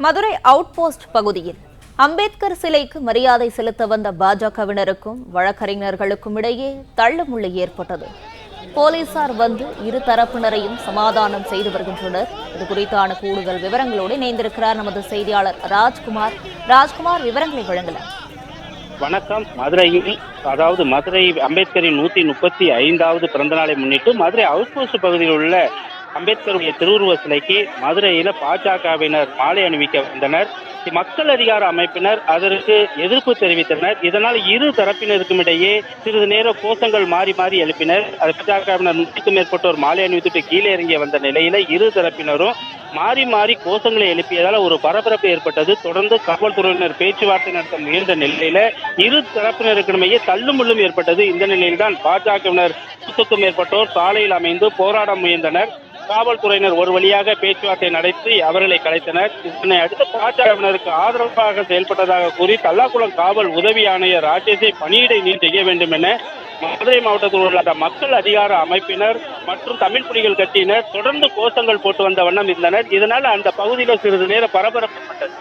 Madurai out post பகுதியில் அம்பேத்கர் சிலைக்கு மரியாதை செலுத்த வந்த பாஜகவினருக்கும் வழக்கறிஞர்களுக்கும் இடையே தள்ளுமுள்ளு ஏற்பட்டது. போலீசார் வந்து இரு தரப்பினரையும் சமாதானம் செய்து வருகின்றனர். இது குறித்தான கூடுதல் விவரங்களோடு இணைந்திருக்கிறார் நமது செய்தியாளர் ராஜ்குமார். விவரங்களை வழங்கலாம். வணக்கம். மதுரை அம்பேத்கரின் 135வது பிறந்த நாளை முன்னிட்டு மதுரை அவுட் போஸ்ட் பகுதியில் உள்ள அம்பேத்கருடைய திருவுருவ சிலைக்கு மதுரையில பாஜகவினர் மாலை அணிவிக்க வந்தனர். மக்கள் அதிகார அமைப்பினர் அதற்கு எதிர்ப்பு தெரிவித்தனர். இதனால் இரு தரப்பினருக்கும் இடையே சிறிது நேரம் கோஷங்கள் மாறி மாறி எழுப்பினர். பாஜகவினர் 100க்கும் மேற்பட்டோர் மாலை அணிவித்துட்டு கீழே இறங்கி வந்த நிலையில இரு தரப்பினரும் மாறி மாறி கோஷங்களை எழுப்பியதால் ஒரு பரபரப்பு ஏற்பட்டது. தொடர்ந்து காவல்துறையினர் பேச்சுவார்த்தை நடத்த முயன்ற நிலையில இரு தரப்பினருக்கிடையே தள்ளுமுள்ளும் ஏற்பட்டது. இந்த நிலையில்தான் பாஜகவினர் 100க்கும் மேற்பட்டோர் சாலையில் அமைந்து போராட முயன்றனர். காவல்துறையினர் ஒரு வழியாக பேச்சுவார்த்தை நடத்தி அவர்களை கலைத்தனர். இதனை அடுத்து பாஜகவினருக்கு ஆதரவாக செயல்பட்டதாக கூறி தல்லாக்குளம் காவல் உதவி ஆணையர் ராஜேஷை பணியிடை நீக்கம் செய்ய வேண்டும் என மதுரை மாவட்டத்தில் உள்ள மக்கள் அதிகார அமைப்பினர் மற்றும் தமிழ் புலிகள் கட்சியினர் தொடர்ந்து கோஷங்கள் போட்டு வந்த வண்ணம் இருந்தனர். இதனால் அந்த பகுதியில் சிறிது நேரம் பரபரப்பு ஏற்பட்டது.